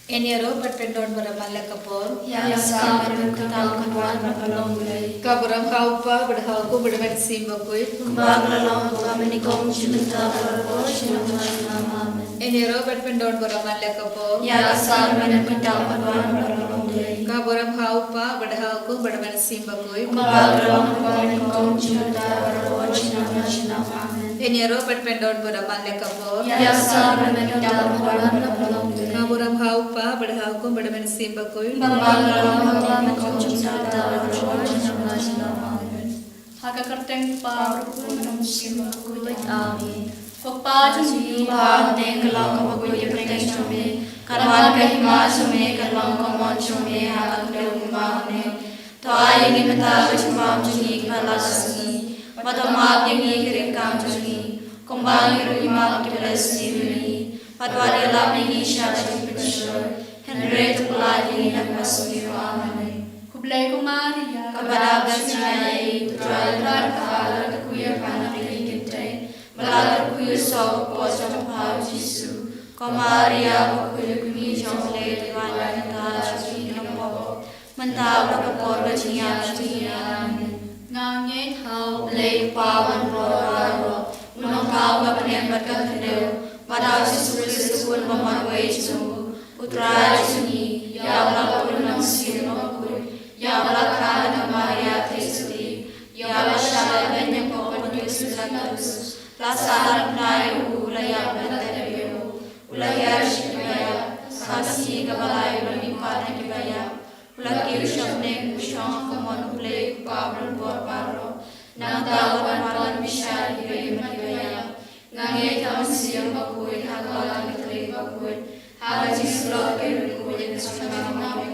Enero berpendon beramal kapor. Ya sama berkata kawan berkalong mulai. Kaburam kaupa berhaku bermet simbakui. Baglalong kami nikom cinta berkor cinta. Enero berpendon beramal kapor. Ya sama berkata kawan berkalong mulai. Kaburam kaupa berhaku bermet simbakui. Baglalong kami nikom cinta berkor cinta. Enero berpendon beramal kapor. Ya sama berkata kawan berkalong mulai. Kaburam kaupa berhaku bermet simbakui. Baglalong kami nikom cinta berkor cinta. Hakakarteng pa berpun musim kulit. Amin. Pagpajun Di bahane kalang kapagoy pagay sume, karwan kahima sume, kalang kamon sume, hakang daw mahane. Toay yung imata chumam chungi kalasni, matamag yung ikiring kam chungi, kumbang yung imam kibelas ni, patwari lam yung isya chungi pagsyur, Henry tupulali nagmasumi amen. Kublay ko Maria. Kabaragas niya ay tutral kahalar kakuya panakikintay. Malalar kuya sa po sa kapaw Jisu. Kamaria kuya kumijong late wala na tayo ng po. Mantaw na kapor na siya Ngangit How late pawan roro. Unang kaw na panembat ka kaniw. Madaw si sulis kun mamagway sumbu. Utral suni. Yawala po ng sino Yawala ka na Maria Tesli, Yawala siya ganyan po panyus latus, Lasahan na yung ulaya bandayo, Ulaya siya Sasi kabalay lamimpa na kibaya, Ulagir siyang neng siyang kumon play pabron barbaro, Nang tawad maron bisya hibay manibaya, Ngangit ang siyang bakuy, Hagalang itri bakuy, Hagajis lo kirukuy, Nasunang mga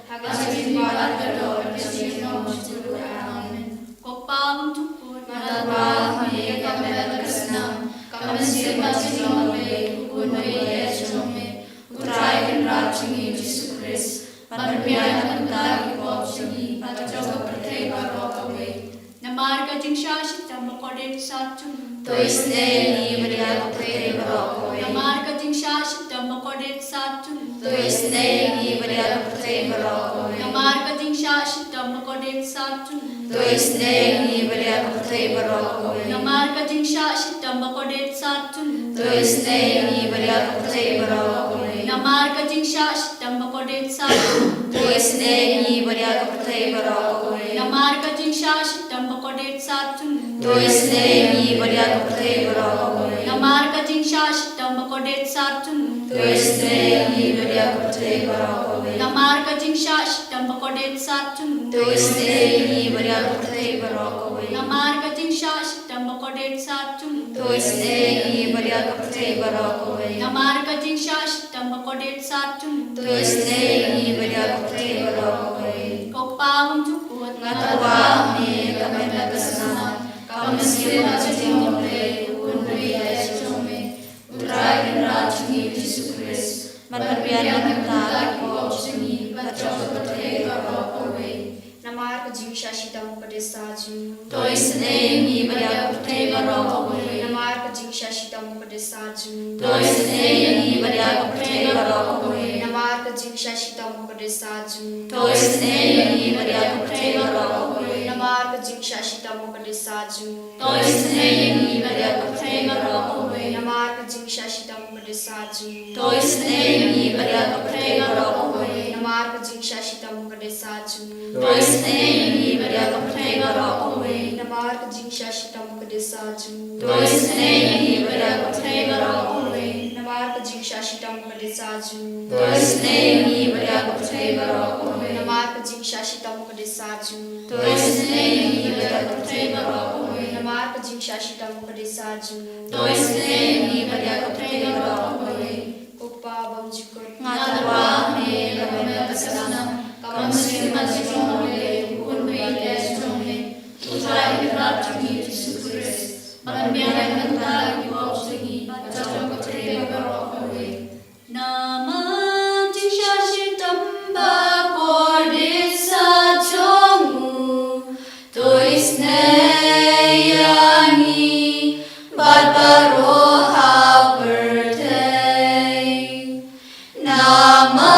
Hagajis balat kador, Nasunang amen. Kopang tukod. Mataba kami kamel kasnam, Kamasir masinong may, Ukunay yesome, Utray kinrap singi Jisu Christ, Panarbiyan ang tagi po singi, Patjog patay barok away. Namarga jing siya sita makodet sa tun. Tois ne ni beriak patay barok away. Namarga jing siya sita makodet sa tun. Tois ne ni beriak patay barok away. Namarga jing siya sita makodet sa tun. Tois ne ni beriak patay barok away. Namarga jing siya sita makodet sa tun. Tois ne ni beriak patay barok away. Namarga jing siya sita makodet sa tun. Tois ne ni beriak patay barok away. Namarga jing siya sita makodet sa tun. Tois ne ni beriak patay barok away. Namarga jing siya sita makodet sa tun. Tois ne ni beriak patay barok away. Namarga jing siya sita makodet sa tun. Tois ne ni beriak patay barok away. Namarga jing siya sita makodet sa tun. Tois ne ni beriak patay barok away. Namarga jing siya sita makodet sa tun. Tois ne ni beriak patay barok away. Kokpawang tukod. Ngatawa me kamay nagasna, Kamasir masinong may, Ukunay yesome, Utray kinrap singi Jisu Christ, Panarbiyan ang tagi po singi, Patjog patay barok away. Namar ko jing siya sitang kadesaju. Tois ne ni beriak patay barok away. Namar ko jing siya sitang kadesaju. Tois ne ni beriak patay barok away. Namar ko jing siya sitang kadesaju. Tois ne ni beriak patay barok away. Namar ko jing siya sitang kadesaju. Tois ne ni beriak patay barok away. Namar ko jing siya sitang kadesaju. Tois ne ni beriak patay barok away. Namar ko jing siya sitang kadesaju. Tois ne ni beriak patay barok away. Namar ko jing siya sitang kadesaju. Tois ne ni beriak patay barok away. Namar ko jing siya sitang kadesaju. Tois ne ni beriak patay barok away. Namar ko jing siya sitang kadesaju. Tois ne ni beriak patay barok away. Namar ko jing siya sitang kadesaju. Tois ne ni beriak patay barok away. Kupa bang jikot. Ngatawa me kamay nagasna, Kamasir masinong may, Ukunay yesome, Utray kinrap singi Jisu Christ, Panarbiyan ang tagi po singi, Patjog patay barok away. Naman jing siya sita makodet sa tun. Tois ne yani, Barbaro habertay, Nama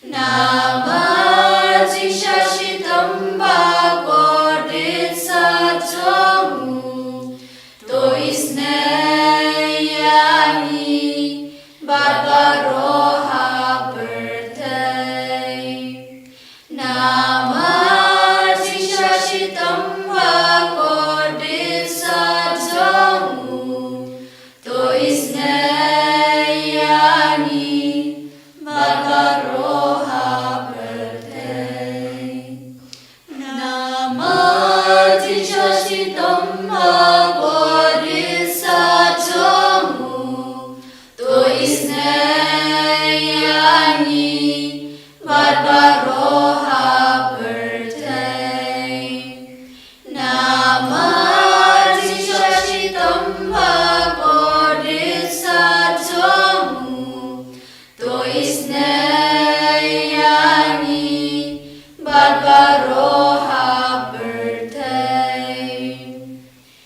Nama Jishachitam Bhagodit Satyamu Toisneyani Barbaroha Birthday Nama Jishachitam Bhagodit Satyamu Toisneyani Barbaroha Birthday Nama Jishachitam Bhagodit Satyamu Toisneyani Barbaroha Birthday Nama Jishachitam Bhagodit Satyamu Toisneyani Barbaroha Birthday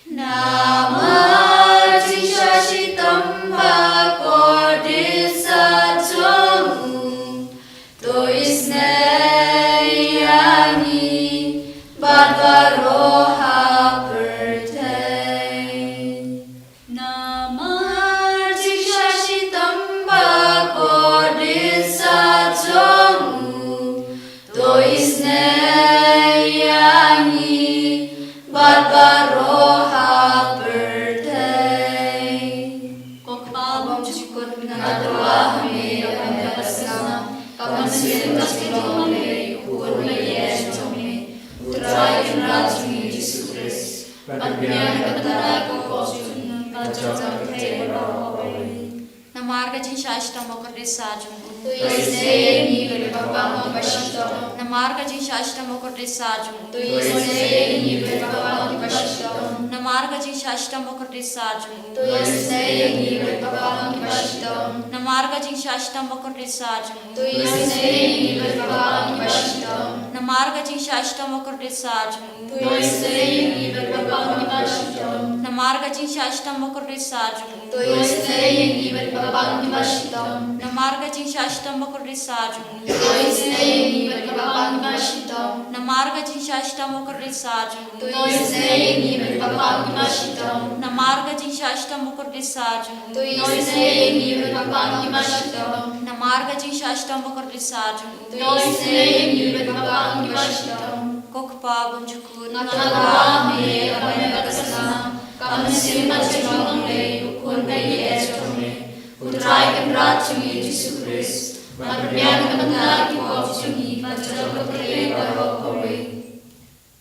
Nama Jishachitam Bhagodit Satyamu Toisneyani Barbaroha Birthday Nama Jishachitam Bhagodit Satyamu Toisneyani Barbaroha Birthday Kokpabam chukut Ngatwa hame Yapasam Kamansin Kasinome Upurme Yeshome Utrai Rajmi Jesus Christ Patmyan Katara Kokosum Kacham Tebaro Namarga Jishashtam Okade Sajum Toisneyani Barbaroha Birthday Namarga Jishashtam Okade Sajum Toisneyani Barbaroha Birthday Namarga Jishashtam Okade Sajum Toisneyani Barbaroha Birthday Namarga Jishashtam Okade Sajum Toisneyani Barbaroha Birthday Namarga Jishashtam Okade Sajum Toisneyani Barbaroha Birthday Namarga Jishashtam Okade Sajum Toisneyani Barbaroha Birthday Namarga Jishashtam Okade Sajum Toisneyani Barbaroha Birthday Namarga Jishashtam Okade Sajum Toisneyani Barbaroha Birthday Namarga Jishashtam Okade Sajum Toisneyani Barbaroha Birthday Namarga Jishashtam Okade Sajum Toisneyani Barbaroha Birthday Kokpabam Chukut Ngatwahame Yapasam Kamansin Kasinome Upurme Yeshome Utrai Rajmi Jesus Christ Patmyan Katara Kokosum Kacham Tebaro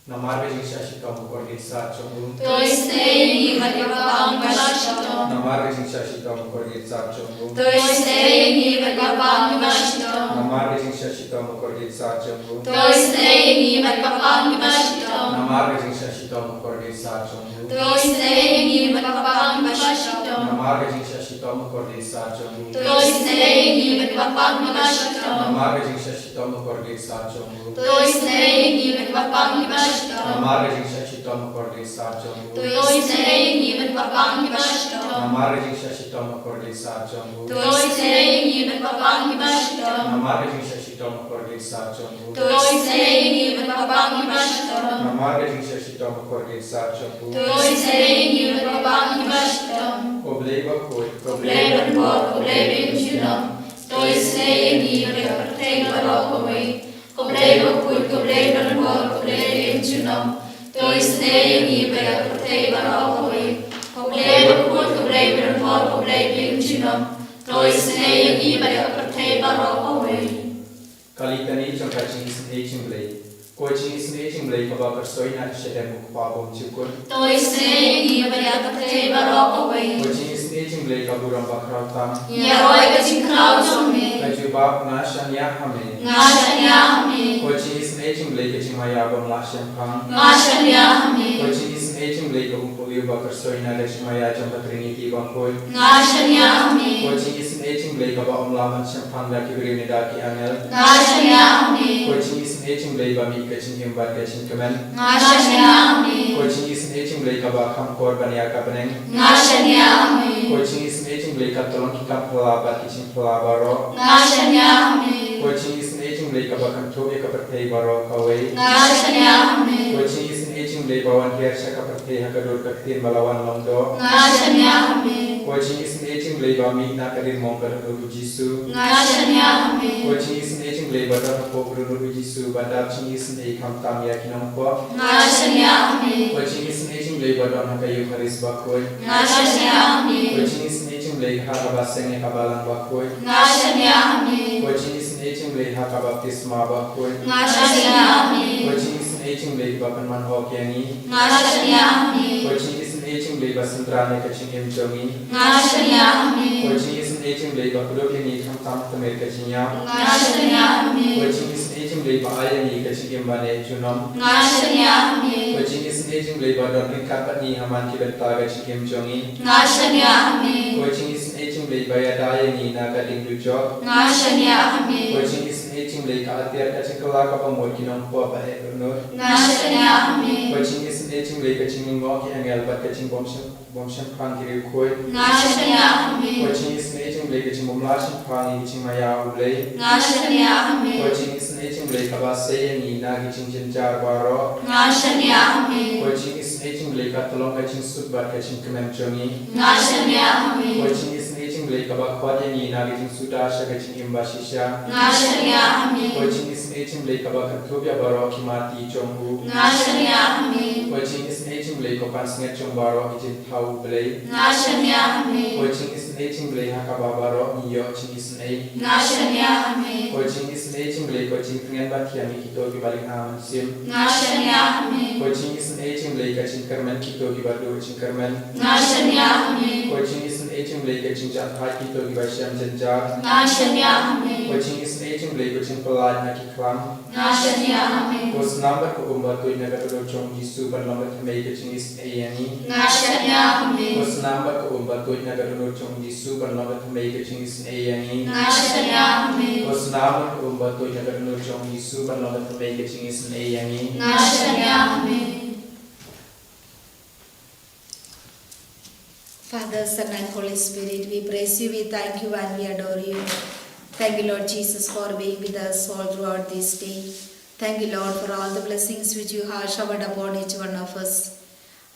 Namarga Jishachitam Bhagodit Satyamu Toisneyani Barbaroha Birthday Namarga Jishachitam Bhagodit Satyamu Toisneyani Barbaroha Birthday Namarga Jishachitam Bhagodit Satyamu Toisneyani Barbaroha Birthday Namarga Jishachitam Bhagodit Satyamu Toisneyani Barbaroha Birthday Namarga Jishachitam Bhagodit Satyamu Toisneyani Barbaroha Birthday Namarga Jishachitam Bhagodit Satyamu Toisneyani Barbaroha Birthday Namarga Jishachitam Bhagodit Satyamu Toisneyani Barbaroha Birthday Namarga Jishachitam Bhagodit Satyamu Toisneyani Barbaroha Birthday Namarga Jishachitam Bhagodit Satyamu Toisneyani Barbaroha Birthday Namarga Jishachitam Bhagodit Satyamu Toisneyani Barbaroha Birthday Obleva Koi Obleva Koi Obleva Junam Toisneyani Barbaroha Obleva Koi Obleva Junam Toisneyani Barbaroha Obleva Koi Obleva Junam Toisneyani Barbaroha Kalitani Champachin Snaging Blade. Coaching Snaging Blade about a soy and Shedem Pabum Chukun. Toisneyani Barbaroha Coaching Snaging Blade Aburam Bakrata. Yaroi Kachikrawchome Kajubab Nashan Yahame. Ngashan Yahame Coaching Snaging Blade Chimayabam Lashem Pang. Ngashan Yahame Coaching Snaging Blade Umpuyu Bakar Soina Leshmaya Jampatrinity Bakoi. Ngashan Yahame Coaching Snaging Blade about Umlaman Champang Laki Daki Angel. Ngashan Yahame Coaching Snaging Blade Bami Kachin Himbat Kachin Kamen. Ngashan Yahame Coaching Snaging Blade about Kamkor Bania Kapaneng. Ngashan Yahame Coaching Snaging Blade Katolon Kikap Palaba Kitchen Palabaro. Ngashan Yahame Coaching Snaging aging lay kabakan to e kapatay baro kaway. Ngasya niya kami. Kucing isin aging lay bawan hiya siya kapatay hakador kaktin malawan longdo. Ngasya niya kami. Kucing isin aging lay bami na kadin mong kadun Jisu. Ngasya niya kami. Kucing isin aging lay badar hapo kadun Jisu badar cing isin ay kam tam yakinam po. Ngasya niya kami. Kucing isin aging lay badar hakayu haris bakoy. Ngasya niya kami. Kucing isin aging lay hakabaseng e kabalang bakoy. Ngasya niya kami. Kucing isin aging lay hakabaptisma bakoy. Ngasya niya kami. Kucing isin aging lay bakan manhok yani. Ngasya niya kami. Kucing isin aging lay basentrane kacing imjongi. Ngasya niya kami. Kucing isin aging lay bakudok yani kam tam tamer kacing ya. Ngasya niya kami. Kucing isin aging lay baayani kacing imbane junom. Ngasya niya kami. Kucing isin aging lay badon ringkapat ni haman kibenta kacing imjongi. Ngasya niya kami. Kucing isin aging lay bayadayani na kading dujok. Ngasya niya kami. Kucing isin aging lay kaatir kacing kelak kapamur kinong po bae runur. Ngasya niya kami. Kucing isin aging lay kacing ingok yang elbat kacing bomsem pang kiri koi. Ngasya niya kami. Kucing isin aging lay kacing bomlasin pang kacing maya ulay. Ngasya niya kami. Kucing isin aging lay kabase ni na kacing jenjar baro. Ngasya niya kami. Kucing isin aging lay katolong kacing sutbat kacing kemenjongi. Ngasya niya kami. Kucing isin aging lay kabakwat ni na kacing sudasya kacing imbasisya. Ngasya niya kami. Kucing isin aging lay kabakan tubya baro kimati chonghu. Ngasya niya kami. Kucing isin aging lay kopan singet chong baro ijin tau blay. Ngasya niya kami. Kucing isin aging lay hakababaro niyo ching isin ay. Ngasya niya kami. Kucing isin aging lay kucing pengen bakiami kito kibalik aman sim. Ngasya niya kami. Kucing isin aging lay kacing kermen kito kibadu kacing kermen. Ngasya niya kami. Kucing isin aging lay kacing jantai kito kibasyam jenjar. Ngasya niya kami. Kucing isin aging lay kucing pelaj na kiklam. Ngasya niya kami. Kus number ko umbatoy na katulog chong Jisu pan lambat may kacing isin ayani. Ngasya niya kami. Kus number ko umbatoy na katulog chong Jisu pan lambat may kacing isin ayani. Ngasya niya kami. Kus number ko umbatoy na katulog chong Jisu pan lambat may kacing isin ayani. Ngasya niya kami. Father, Son, and Holy Spirit, we praise you, we thank you, and we adore you. Thank you, Lord Jesus, for being with us all throughout this day. Thank you, Lord, for all the blessings which you have showered upon each one of us.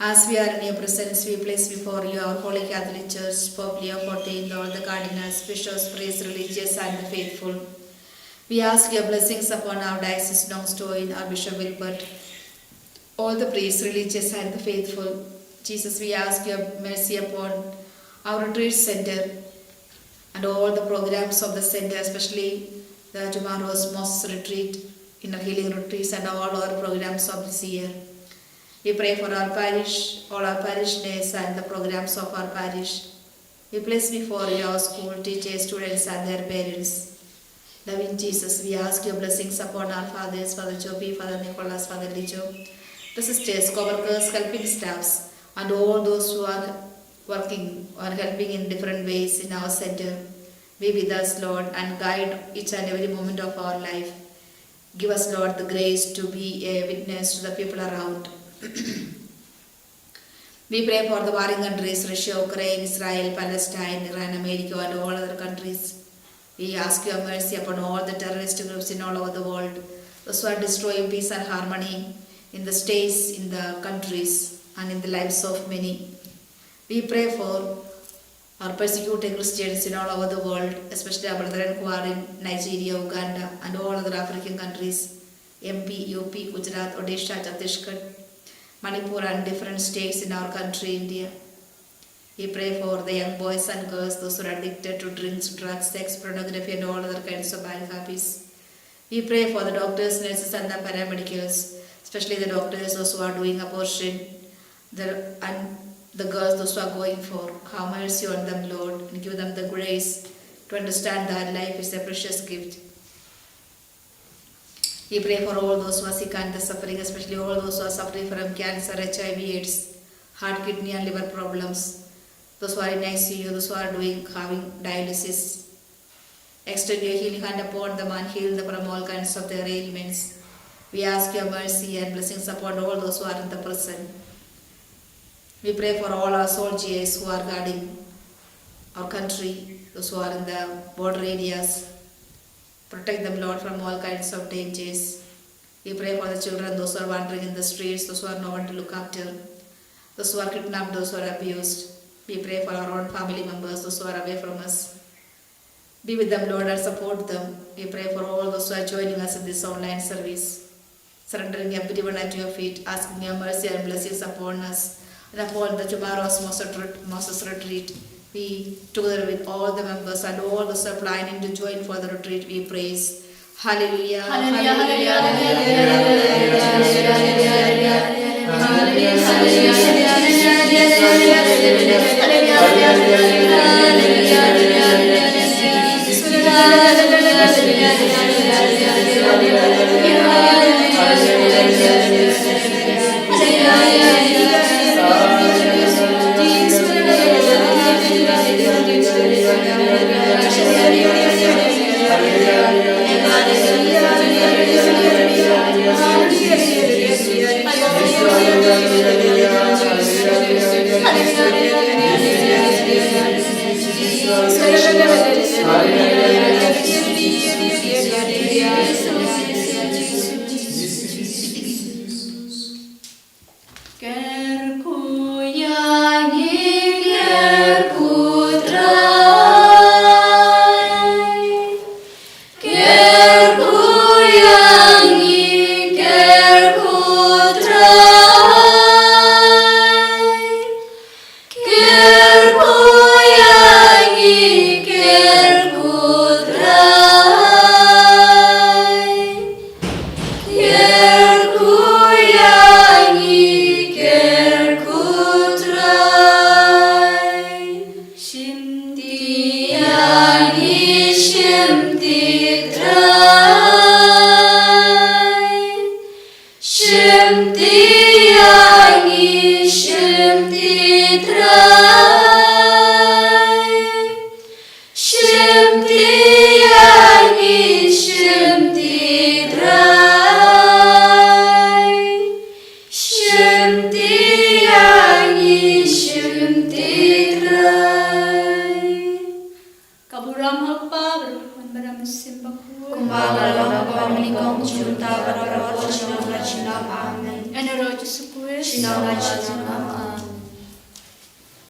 As we are in your presence, we place before you our Holy Catholic Church, Pope Leo XIV, all the cardinals, bishops, priests, religious, and the faithful. We ask your blessings upon our diocese, Nongstoin, our Bishop Wilbert, all the priests, religious, and the faithful. Jesus, we ask your mercy upon our retreat center and all the programs of the center, especially the tomorrow's Mosque retreat, inner healing retreats, and all our programs of this year. We pray for our parish, all our parishioners, and the programs of our parish. We place before you our school teachers, students, and their parents. Loving Jesus, we ask your blessings upon our fathers, Father Joby, Father Nicholas, Father Lijo, the sisters, co-workers, helping staffs, and all those who are working or helping in different ways in our center. Be with us, Lord, and guide each and every moment of our life. Give us, Lord, the grace to be a witness to the people around. We pray for the warring countries, Russia, Ukraine, Israel, Palestine, Iran, America, and all other countries. We ask your mercy upon all the terrorist groups in all over the world, those who are destroying peace and harmony in the states, in the countries, and in the lives of many. We pray for our persecuted Christians in all over the world, especially our brethren who are in Nigeria, Uganda, and all other African countries, MP, UP, Gujarat, Odisha, Chhattisgarh, Manipur, and different states in our country, India. We pray for the young boys and girls, those who are addicted to drinks, drugs, sex, pornography, and all other kinds of bad habits. We pray for the doctors, nurses, and the paramedicals, especially the doctors, those who are doing abortion, and the girls, those who are going for. Have mercy on them, Lord, and give them the grace to understand that life is a precious gift. We pray for all those who are sick and suffering, especially all those who are suffering from cancer, HIV, AIDS, heart, kidney, and liver problems. Those who are in ICU, those who are having dialysis. Extend your healing hand upon them and heal them from all kinds of their ailments. We ask your mercy and blessings upon all those who are in the prison. We pray for all our soldiers who are guarding our country, those who are in the border areas, Protect them, Lord, from all kinds of dangers. We pray for the children, those who are wandering in the streets, those who are no one to look after, those who are kidnapped, those who are abused. We pray for our own family members, those who are away from us. Be with them, Lord, and support them. We pray for all those who are joining us in this online service, surrendering everyone at your feet, asking your mercy and blessings upon us and upon the tomorrow's Moses retreat. We, together with all the members and all those who are planning to join for the retreat, we praise. Hallelujah. Hallelujah, hallelujah, And the road to Sukuis.